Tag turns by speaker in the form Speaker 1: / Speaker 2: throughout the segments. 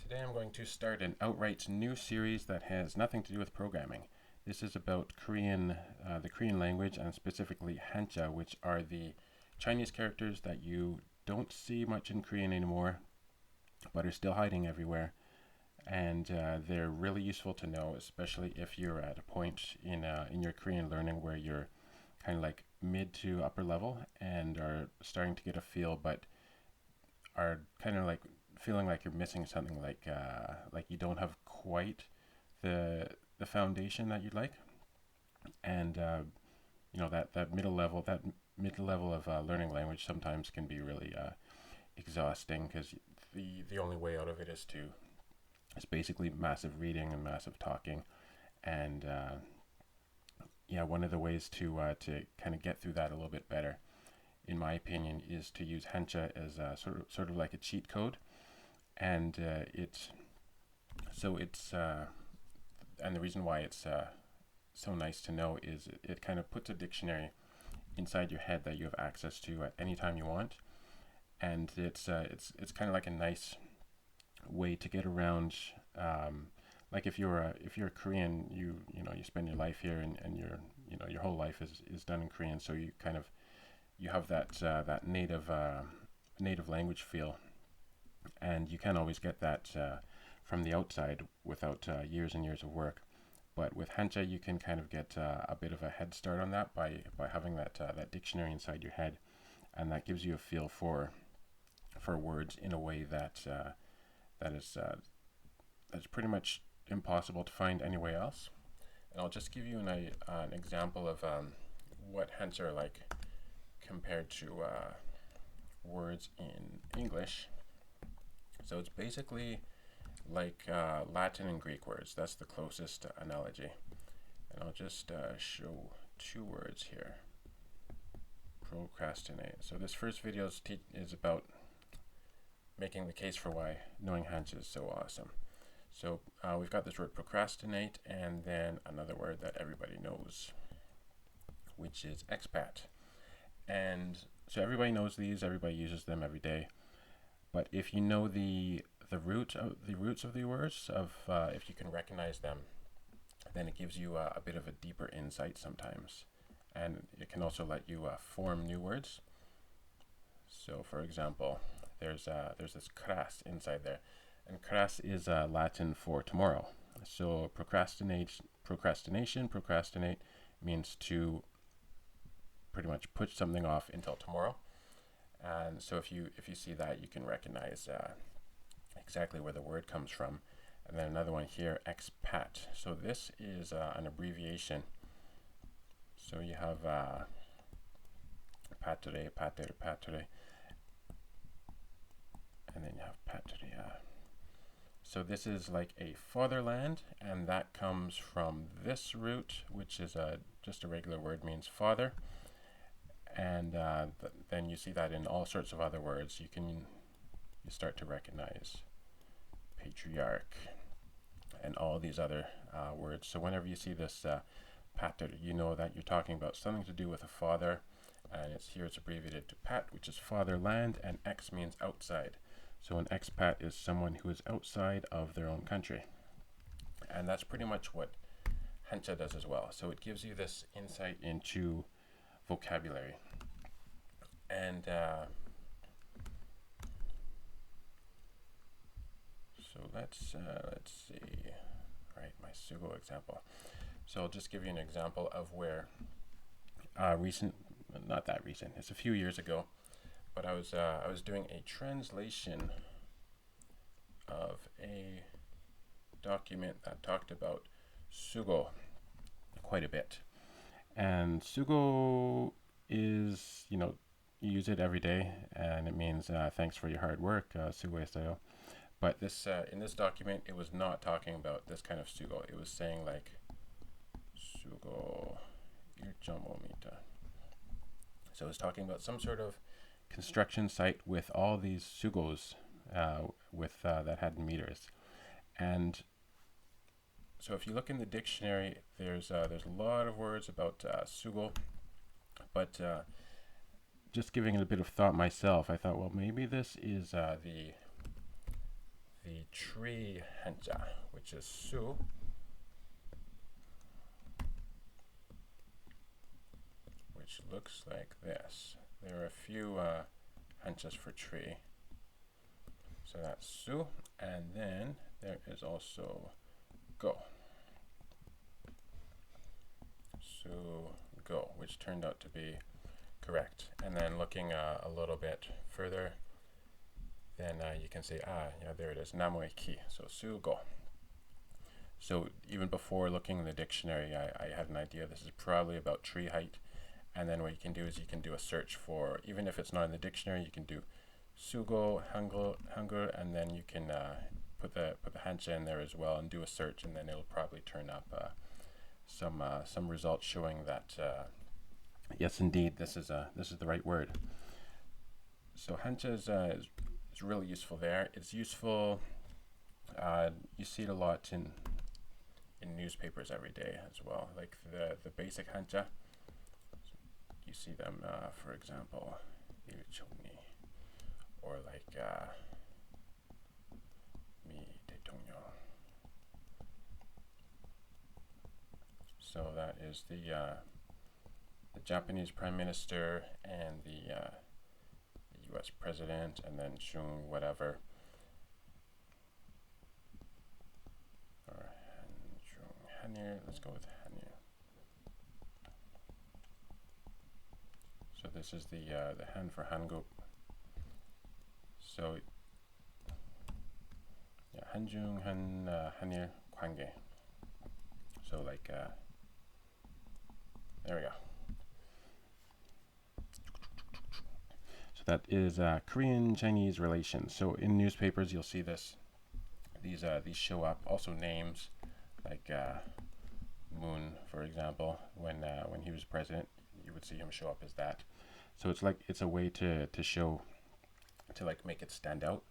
Speaker 1: Today I'm going to start an outright new series that has nothing to do with programming. This is about Korean, the Korean language, and specifically hanja, which are the Chinese characters that you don't see much in Korean anymore, but are still hiding everywhere. And they're really useful to know, especially if you're at a point in your Korean learning where you're kind of like mid to upper level and are starting to get a feel, but are kind of like feeling like you're missing something, like you don't have quite the foundation that you'd like, and that middle level of learning language sometimes can be really exhausting because the only way out of it is basically massive reading and massive talking, and yeah, one of the ways to kind of get through that a little bit better, in my opinion, is to use hanja as sort of like a cheat code, and it's and the reason why it's so nice to know is it kind of puts a dictionary inside your head that you have access to at any time you want, and it's kind of like a nice way to get around. Like if you're a Korean, you spend your life here, and your whole life is done in Korean, so you have that native language feel, and you can't always get that from the outside without years and years of work. But with hanja, you can kind of get a bit of a head start on that by having that dictionary inside your head, and that gives you a feel for words in a way that's pretty much impossible to find anywhere else. And I'll just give you an example of what hanja are like compared to words in English. So it's basically like Latin and Greek words. That's the closest analogy. And I'll just show two words here. Procrastinate. So this first video is about making the case for why knowing hanja is so awesome. So we've got this word procrastinate, and then another word that everybody knows, which is expat. And so everybody knows these, everybody uses them every day. But if you know the roots of the words, if you can recognize them, then it gives you a bit of a deeper insight sometimes, and it can also let you form new words. So, for example, there's this kras inside there, and kras is Latin for tomorrow. So procrastinate means to pretty much put something off until tomorrow. And so if you see that, you can recognize exactly where the word comes from. And then another one here, expat. So this is an abbreviation. So you have patere, and then you have patria. So this is like a fatherland, and that comes from this root, which is just a regular word, means father. And then you see that in all sorts of other words. You start to recognize patriarch and all these other words. So whenever you see this pater, you know that you're talking about something to do with a father, and it's abbreviated to pat, which is fatherland, and ex means outside. So an expat is someone who is outside of their own country, and that's pretty much what hanja does as well. So it gives you this insight into vocabulary. And so let's see. Right, my sugo example. So I'll just give you an example of where not that recent. It's a few years ago, but I was doing a translation of a document that talked about sugo quite a bit. And sugo is, you use it every day, and it means thanks for your hard work, sugoesayo. But in this document, it was not talking about this kind of sugo. It was saying like sugo irjamomita. So it was talking about some sort of construction site with all these sugos that had meters. And so if you look in the dictionary, there's a lot of words about sugo, but just giving it a bit of thought myself, I thought, well, maybe this is the tree hanja, which is su, which looks like this. There are a few hanjas for tree. So that's su, and then there is also go. Su, go, which turned out to be correct. And then looking a little bit further, then you can say, yeah, there it is, namoi ki, so su, go. So even before looking in the dictionary, I had an idea this is probably about tree height. And then what you can do is you can do a search for, even if it's not in the dictionary, you can do sugo, hunger, and then you can put the hanja in there as well and do a search, and then it'll probably turn up some results showing that yes, indeed, this is the right word. So hanja is really useful there. It's useful. You see it a lot in newspapers every day as well, like the basic hanja. You see them, for example, or like mi detonyo. So that is the Japanese Prime Minister and the U.S. President, and then shung whatever. Or hanir. Let's go with hanir. So this is the han for hanguk. So yeah, hanjung, hanir, kwange. So like there we go. So that is Korean-Chinese relations. So in newspapers you'll see this. These show up. Also names like Moon, for example, when he was president, you would see him show up as that. So it's a way to show, to like make it stand out.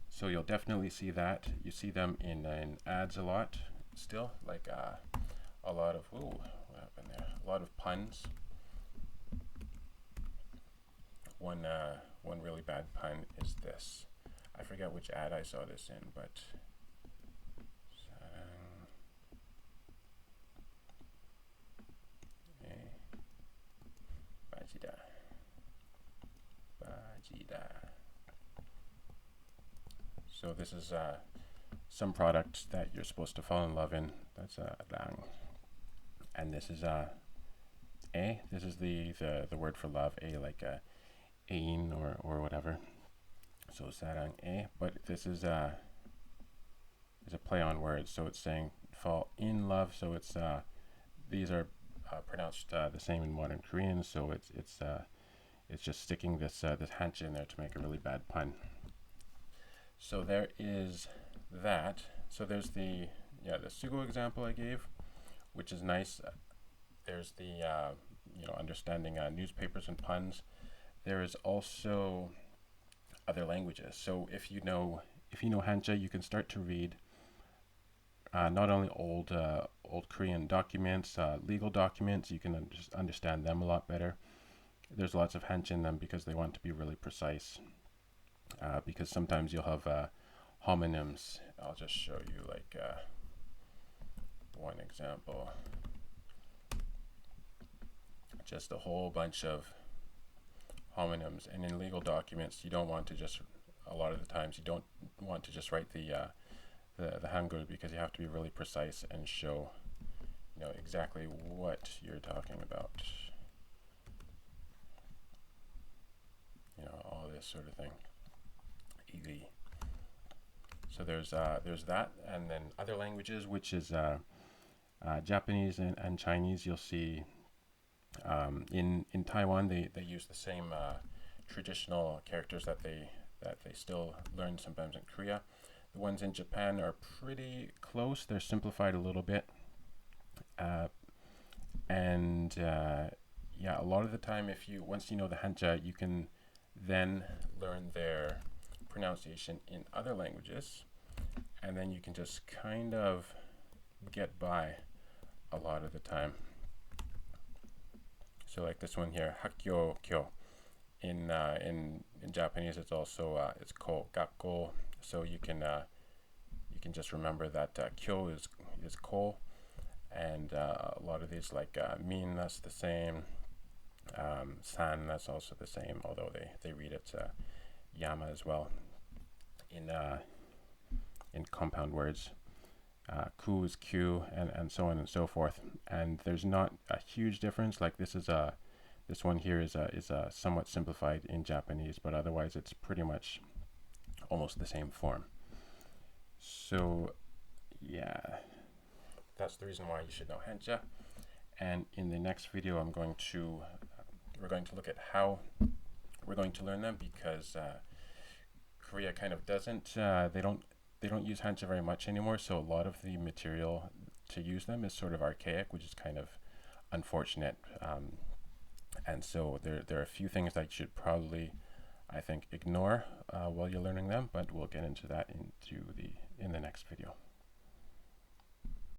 Speaker 1: So you'll definitely see that. You see them in ads a lot still, like a lot of, what happened there? A lot of puns. One really bad pun is this. I forget which ad I saw this in, but so this is some product that you're supposed to fall in love in. That's lang. And this is this is the word for love, like ein or whatever. So sarang but this is a play on words. So it's saying fall in love. So it's these are pronounced the same in modern Korean. So it's just sticking this hanja in there to make a really bad pun. So there is that. So there's the sugo example I gave, which is nice. There's the understanding newspapers and puns. There is also other languages. So if you know hanja, you can start to read not only old Korean documents, legal documents. You can just understand them a lot better. There's lots of hanja in them because they want to be really precise. Because sometimes you'll have homonyms. I'll just show you like one example. Just a whole bunch of homonyms, and in legal documents, you don't want to just. A lot of the times, you don't want to just write the hangul, because you have to be really precise and show, exactly what you're talking about. All this sort of thing. So there's that, and then other languages, which is Japanese and Chinese. You'll see in Taiwan they use the same traditional characters that they still learn sometimes in Korea. The ones in Japan are pretty close. They're simplified a little bit, and a lot of the time, once you know the hanja, you can then learn their pronunciation in other languages, and then you can just kind of get by a lot of the time. So like this one here, hakyo kyo. In Japanese, it's also it's ko gakko. So you can can just remember that kyo is ko, and a lot of these like min, that's the same. San, that's also the same, although they read it yama as well in compound words. Ku is Q, and so on and so forth. And there's not a huge difference. Like this one here is somewhat simplified in Japanese, but otherwise it's pretty much almost the same form. So yeah, that's the reason why you should know hanja. And in the next video, we're going to look at how we're going to learn them, because Korea kind of doesn't. They don't use hanja very much anymore, so a lot of the material to use them is sort of archaic, which is kind of unfortunate. And so there are a few things that you should probably, I think, ignore while you're learning them, but we'll get into that in the next video.